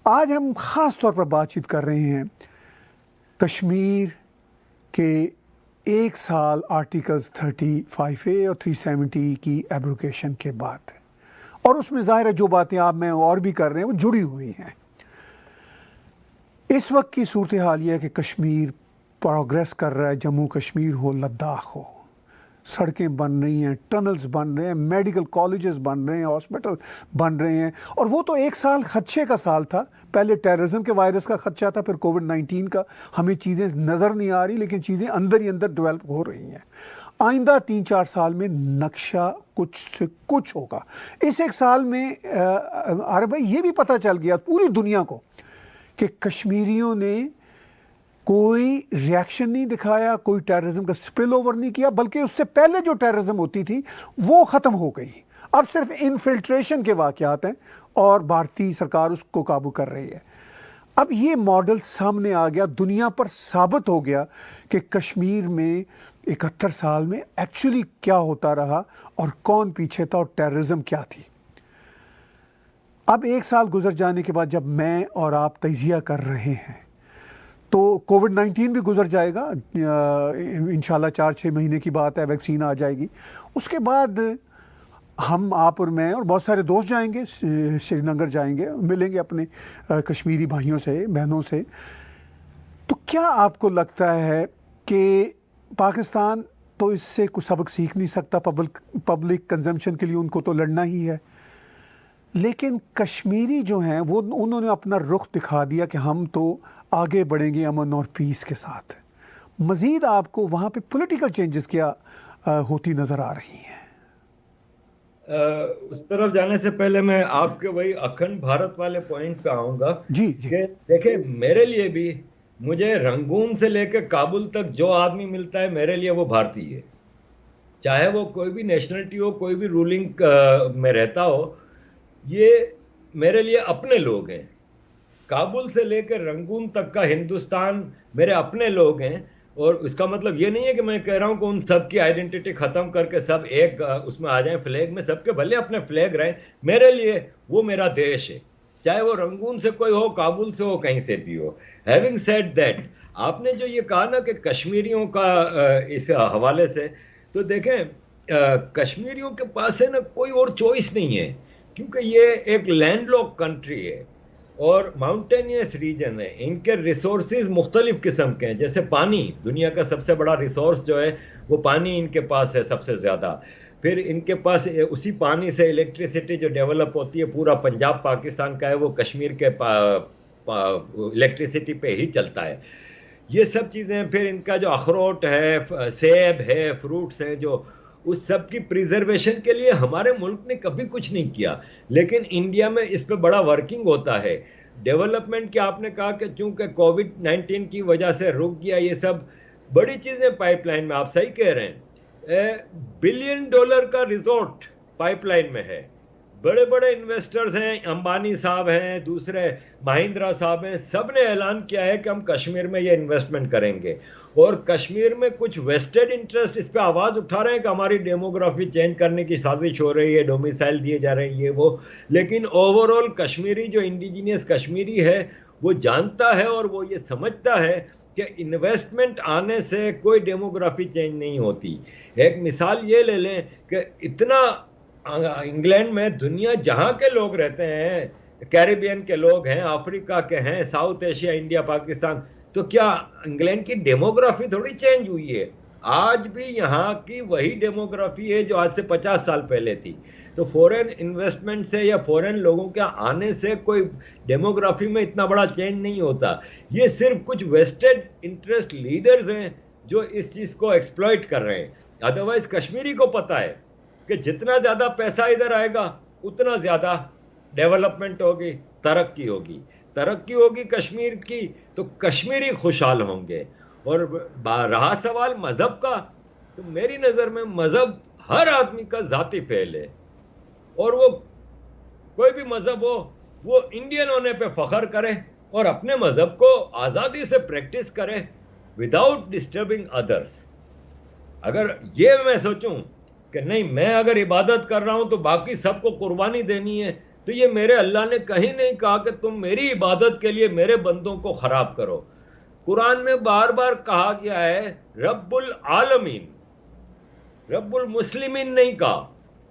आज हम ख़ास तौर पर बातचीत कर रहे हैं कश्मीर के 1 साल आर्टिकल्स 35A और 370 की एब्रोगेशन के बाद, और उसमें ज़ाहिर है जो बातें आप मैं और भी कर रहे हैं वो जुड़ी हुई हैं। इस वक्त की सूरत हाल ये है कि कश्मीर प्रोग्रेस कर रहा है, जम्मू कश्मीर हो, लद्दाख हो, सड़कें बन रही हैं, टनल्स बन रहे हैं, मेडिकल कॉलेजेस बन रहे हैं, हॉस्पिटल बन रहे हैं। और वो तो 1 साल खदशे का साल था। पहले टेररिज्म के वायरस का खदशा था, फिर कोविड-19 का। हमें चीज़ें नज़र नहीं आ रही, लेकिन चीज़ें अंदर ही अंदर डेवलप हो रही हैं। आइंदा 3-4 साल में नक्शा कुछ से कुछ होगा। इस 1 साल में अरे भाई ये भी पता चल गया पूरी दुनिया को कि कश्मीरियों ने कोई रिएक्शन नहीं दिखाया, कोई टेररिज्म का स्पिल ओवर नहीं किया, बल्कि उससे पहले जो टेररिज्म होती थी वो ख़त्म हो गई। अब सिर्फ इन्फिल्ट्रेशन के वाक़यात हैं और भारतीय सरकार उसको काबू कर रही है। अब ये मॉडल सामने आ गया, दुनिया पर साबित हो गया कि कश्मीर में 71 साल में एक्चुअली क्या होता रहा और कौन पीछे था और टेररिज्म क्या थी। अब 1 साल गुजर जाने के बाद जब मैं और आप तजिया कर रहे हैं तो कोविड-19 भी गुजर जाएगा, इंशाल्लाह 4-6 महीने की बात है, वैक्सीन आ जाएगी। उसके बाद हम, आप और मैं और बहुत सारे दोस्त जाएंगे, श्रीनगर जाएंगे, मिलेंगे अपने कश्मीरी भाइयों से, बहनों से। तो क्या आपको लगता है कि पाकिस्तान तो इससे कुछ सबक सीख नहीं सकता? पब्लिक कंजम्पशन के लिए उनको तो लड़ना ही है, लेकिन कश्मीरी जो हैं वो, उन्होंने अपना रुख दिखा दिया कि हम तो आगे बढ़ेंगे अमन और पीस के साथ। मज़ीद आपको वहाँ पे पॉलिटिकल चेंजेस क्या होती नज़र आ रही हैं? उस तरफ जाने से पहले मैं आपके वही अखंड भारत वाले पॉइंट पे आऊंगा जी जी। कि देखिए, मेरे लिए भी, मुझे रंगून से लेकर काबुल तक जो आदमी मिलता है मेरे लिए वो भारतीय है। चाहे वो कोई भी नेशनलिटी हो, कोई भी रूलिंग में रहता हो, ये मेरे लिए अपने लोग हैं। काबुल से लेकर रंगून तक का हिंदुस्तान मेरे अपने लोग हैं। और इसका मतलब ये नहीं है कि मैं कह रहा हूं कि उन सब की आइडेंटिटी खत्म करके सब एक उसमें आ जाएं, फ्लैग में सबके भले अपने फ्लैग रहें। मेरे लिए वो मेरा देश है, चाहे वो रंगून से कोई हो, काबुल से हो, कहीं से भी हो। हैविंग सेड दैट, आपने जो ये कहा ना कि कश्मीरियों का इस हवाले से, तो देखें, कश्मीरियों के पास है ना कोई और चॉइस नहीं है, क्योंकि ये एक लैंडलॉक कंट्री है और माउंटेनियस रीजन है। इनके रिसोर्सेज मुख्तलिफ किस्म के हैं, जैसे पानी, दुनिया का सबसे बड़ा रिसोर्स जो है वो पानी इनके पास है सबसे ज़्यादा। फिर इनके पास उसी पानी से इलेक्ट्रिसिटी जो डेवलप होती है, पूरा पंजाब पाकिस्तान का है वो कश्मीर के इलेक्ट्रिसिटी पे ही चलता है। ये सब चीज़ें, फिर इनका जो अखरोट है, सेब है, फ्रूट्स हैं, जो उस सब की प्रिजर्वेशन के लिए हमारे मुल्क ने कभी कुछ नहीं किया, लेकिन इंडिया में इस पे बड़ा वर्किंग होता है। डेवलपमेंट की आपने कहा कि चूंकि कोविड-19 की वजह से रुक गया, ये सब बड़ी चीज़ें पाइपलाइन में, आप सही कह रहे हैं। $1 बिलियन का रिजॉर्ट पाइपलाइन में है। बड़े बड़े इन्वेस्टर्स हैं, अंबानी साहब हैं, दूसरे महिंद्रा साहब हैं, सब ने ऐलान किया है कि हम कश्मीर में ये इन्वेस्टमेंट करेंगे। और कश्मीर में कुछ वेस्टेड इंटरेस्ट इस पे आवाज उठा रहे हैं कि हमारी डेमोग्राफी चेंज करने की साजिश हो रही है, डोमिसाइल दिए जा रहे हैं, ये वो। लेकिन ओवरऑल कश्मीरी जो इंडिजीनियस कश्मीरी है वो जानता है और वो ये समझता है कि इन्वेस्टमेंट आने से कोई डेमोग्राफी चेंज नहीं होती। एक मिसाल ये ले लें कि इतना इंग्लैंड में दुनिया जहाँ के लोग रहते हैं, कैरिबियन के लोग हैं, अफ्रीका के हैं, साउथ एशिया, इंडिया, पाकिस्तान, तो क्या इंग्लैंड की डेमोग्राफी थोड़ी चेंज हुई है? आज भी यहाँ की वही डेमोग्राफी है जो आज से 50 साल पहले थी। तो फॉरेन इन्वेस्टमेंट से या फॉरेन लोगों के आने से कोई डेमोग्राफी में इतना बड़ा चेंज नहीं होता। ये सिर्फ कुछ वेस्टेड इंटरेस्ट लीडर्स हैं जो इस चीज़ को एक्सप्लॉइट कर रहे हैं। अदरवाइज कश्मीरी को पता है कि जितना ज़्यादा पैसा इधर आएगा उतना ज़्यादा डेवलपमेंट होगी, तरक्की होगी। तरक्की होगी कश्मीर की तो कश्मीरी खुशहाल होंगे। और रहा सवाल मजहब का, तो मेरी नज़र में मजहब हर आदमी का ज़ाती फेल है, और वो कोई भी मजहब हो, वो इंडियन होने पे फख्र करे और अपने मजहब को आज़ादी से प्रैक्टिस करे विदाउट डिस्टर्बिंग अदर्स। अगर ये मैं सोचूं कि नहीं, मैं अगर इबादत कर रहा हूं तो बाकी सबको कुर्बानी देनी है, तो ये मेरे अल्लाह ने कहीं नहीं कहा कि तुम मेरी इबादत के लिए मेरे बंदों को खराब करो। कुरान में बार बार कहा गया है रब्बुल आलमीन, रब्बुल मुस्लिमीन नहीं कहा।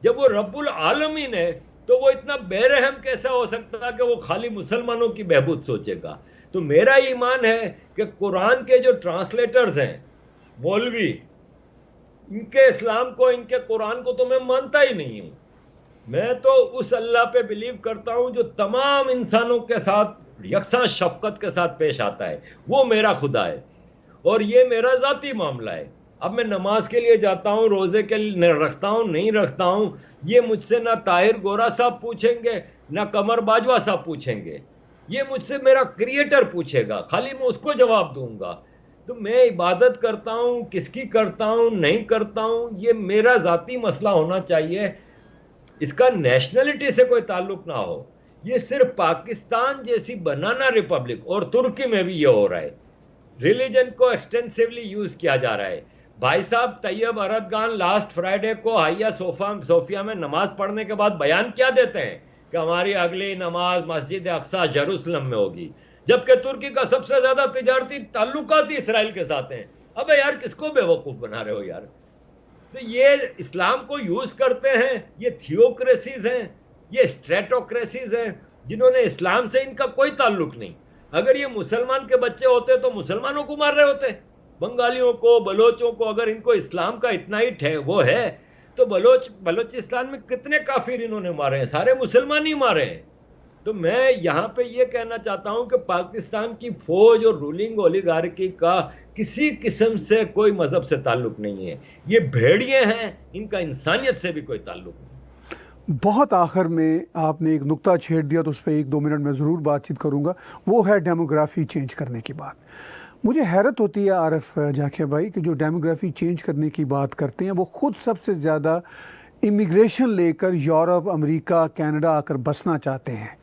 जब वो रब्बुल आलमीन है तो वो इतना बेरहम कैसा हो सकता है कि वो खाली मुसलमानों की बहबूद सोचेगा। तो मेरा ईमान है कि कुरान के जो ट्रांसलेटर्स हैं मौलवी, इनके इस्लाम को, इनके कुरान को तो मैं मानता ही नहीं हूं। मैं तो उस अल्लाह पे बिलीव करता हूं जो तमाम इंसानों के साथ यकसा शफकत के साथ पेश आता है, वो मेरा खुदा है और ये मेरा जाती मामला है। अब मैं नमाज के लिए जाता हूं, रोजे के लिए रखता हूं, नहीं रखता हूं, ये मुझसे ना ताहिर गोरा साहब पूछेंगे ना कमर बाजवा साहब पूछेंगे, ये मुझसे मेरा क्रिएटर पूछेगा, खाली मैं उसको जवाब दूंगा। तो मैं इबादत करता हूं, किसकी करता हूं, नहीं करता हूं, ये मेरा जाती मसला होना चाहिए, इसका नेशनलिटी से कोई ताल्लुक ना हो। ये सिर्फ पाकिस्तान जैसी बनाना रिपब्लिक और तुर्की में भी ये हो रहा है, रिलीजन को एक्सटेंसिवली यूज किया जा रहा है। भाई साहब तैयब अरदगान लास्ट फ्राइडे को हाइया सोफिया में नमाज पढ़ने के बाद बयान क्या देते हैं कि हमारी अगली नमाज मस्जिद अक्सा जेरूसलम में होगी, जबकि तुर्की का सबसे ज्यादा तिजारती ताल्लुकात ही इसराइल के साथ हैं। अबे यार किसको बेवकूफ बना रहे हो यार। तो ये इस्लाम को यूज करते हैं, ये थियोक्रेसीज हैं, ये स्ट्रेटोक्रेसीज हैं जिन्होंने इस्लाम से इनका कोई ताल्लुक नहीं। अगर ये मुसलमान के बच्चे होते तो मुसलमानों को मार रहे होते, बंगालियों को, बलोचों को। अगर इनको इस्लाम का इतना ही वो है तो बलोचिस्तान में कितने काफिर इन्होंने मारे हैं, सारे मुसलमान ही मारे हैं। तो मैं यहाँ पे ये कहना चाहता हूँ कि पाकिस्तान की फौज और रूलिंग ओलिगार्की का किसी किस्म से कोई मजहब से ताल्लुक नहीं है, ये भेड़िए हैं, इनका इंसानियत से भी कोई ताल्लुक नहीं। बहुत आखिर में आपने एक नुक्ता छेड़ दिया तो उस पर 1-2 मिनट में ज़रूर बातचीत करूँगा, वो है डेमोग्राफी चेंज करने की बात। मुझे हैरत होती है आरिफ जाकिया भाई कि जो डेमोग्राफी चेंज करने की बात करते हैं वो ख़ुद सबसे ज़्यादा इमिग्रेशन लेकर यूरोप, अमेरिका, कनाडा आकर बसना चाहते हैं।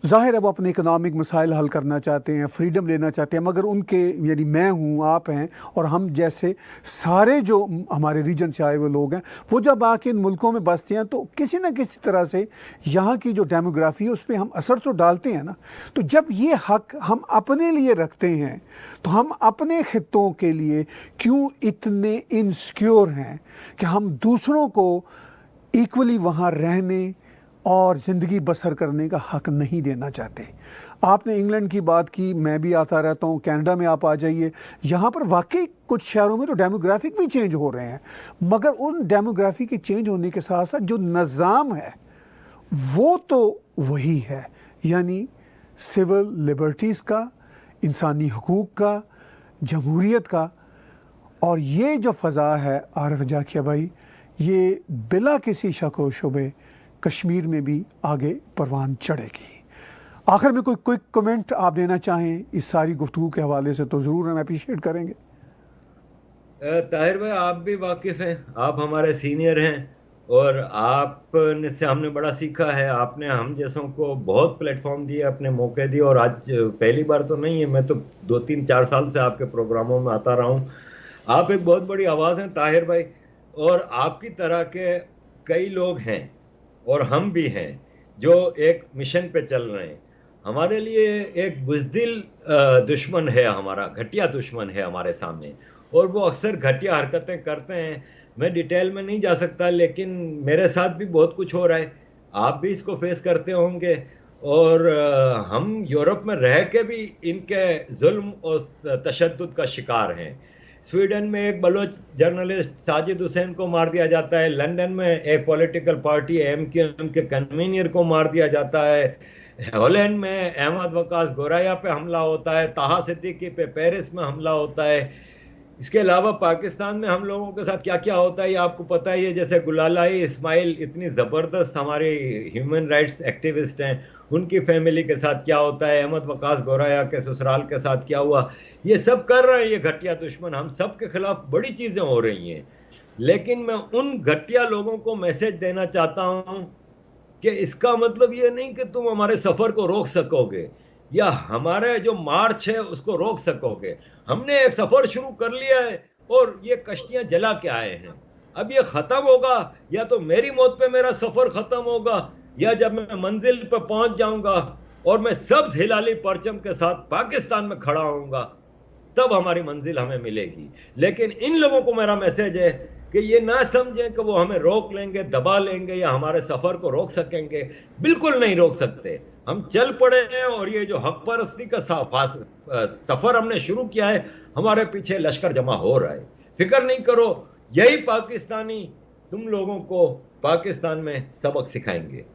ज़ाहिर है वो अपने इकनॉमिक मसाइल हल करना चाहते हैं, फ्रीडम लेना चाहते हैं, मगर उनके यानी मैं हूँ, आप हैं और हम जैसे सारे जो हमारे रीजन से आए हुए लोग हैं वो जब आके इन मुल्कों में बसते हैं तो किसी न किसी तरह से यहाँ की जो डेमोग्राफी है उस पर हम असर तो डालते हैं ना। तो जब ये हक हम अपने लिए रखते हैं तो हम अपने खित्तों के लिए क्यों इतने इनसिक्योर हैं कि हम दूसरों को इक्वली वहाँ रहने और ज़िंदगी बसर करने का हक नहीं देना चाहते। आपने इंग्लैंड की बात की, मैं भी आता रहता हूँ, कनाडा में आप आ जाइए, यहाँ पर वाकई कुछ शहरों में तो डेमोग्राफिक भी चेंज हो रहे हैं, मगर उन डेमोग्राफी के चेंज होने के साथ साथ जो निज़ाम है वो तो वही है, यानी सिविल लिबर्टीज़ का, इंसानी हकूक़ का, जमहूरियत का। और ये जो फ़ज़ा है आरिफ जाकिया भाई, ये बिला किसी शक व शुबे कश्मीर में भी आगे परवान चढ़ेगी। आखिर में कोई क्विक कमेंट आप देना चाहें इस सारी गुफ्तगू के हवाले से तो ज़रूर हम अप्रिशिएट करेंगे। ताहिर भाई आप भी वाकिफ़ हैं, आप हमारे सीनियर हैं और आपने से हमने बड़ा सीखा है। आपने हम जैसों को बहुत प्लेटफॉर्म दिए, अपने मौके दिए, और आज पहली बार तो नहीं है, मैं तो 2-3-4 साल से आपके प्रोग्रामों में आता रहा हूँ। आप एक बहुत बड़ी आवाज़ हैं ताहिर भाई, और आपकी तरह के कई लोग हैं और हम भी हैं जो एक मिशन पे चल रहे हैं। हमारे लिए एक बुज़दिल दुश्मन है, हमारा घटिया दुश्मन है हमारे सामने, और वो अक्सर घटिया हरकतें करते हैं। मैं डिटेल में नहीं जा सकता, लेकिन मेरे साथ भी बहुत कुछ हो रहा है, आप भी इसको फेस करते होंगे। और हम यूरोप में रह के भी इनके जुल्म और तशद्दुद का शिकार हैं। स्वीडन में एक बलोच जर्नलिस्ट साजिद हुसैन को मार दिया जाता है, लंदन में एक पॉलिटिकल पार्टी एमक्यूएम के कन्वीनर को मार दिया जाता है, हॉलैंड में अहमद वकास गोराया पे हमला होता है, ताहा सिद्दीकी पे पेरिस में हमला होता है। इसके अलावा पाकिस्तान में हम लोगों के साथ क्या क्या होता है ये आपको पता ही है। जैसे गुलालाई इस्माइल इतनी ज़बरदस्त हमारे ह्यूमन राइट्स एक्टिविस्ट हैं, उनकी फैमिली के साथ क्या होता है, अहमद वकास गोराया के ससुराल के साथ क्या हुआ, ये सब कर रहे हैं ये घटिया दुश्मन। हम सब के खिलाफ बड़ी चीज़ें हो रही हैं, लेकिन मैं उन घटिया लोगों को मैसेज देना चाहता हूँ कि इसका मतलब ये नहीं कि तुम हमारे सफ़र को रोक सकोगे या हमारे जो मार्च है उसको रोक सकोगे। हमने एक सफ़र शुरू कर लिया है और ये कश्तियाँ जला के आए हैं, अब ये ख़त्म होगा, या तो मेरी मौत पे मेरा सफ़र ख़त्म होगा या जब मैं मंजिल पर पहुंच जाऊंगा और मैं सब्ज हिलाली परचम के साथ पाकिस्तान में खड़ा होऊंगा, तब हमारी मंजिल हमें मिलेगी। लेकिन इन लोगों को मेरा मैसेज है कि ये ना समझें कि वो हमें रोक लेंगे, दबा लेंगे या हमारे सफर को रोक सकेंगे। बिल्कुल नहीं रोक सकते। हम चल पड़े हैं और ये जो हक परस्ती का सफर हमने शुरू किया है, हमारे पीछे लश्कर जमा हो रहा है। फिक्र नहीं करो, यही पाकिस्तानी तुम लोगों को पाकिस्तान में सबक सिखाएंगे।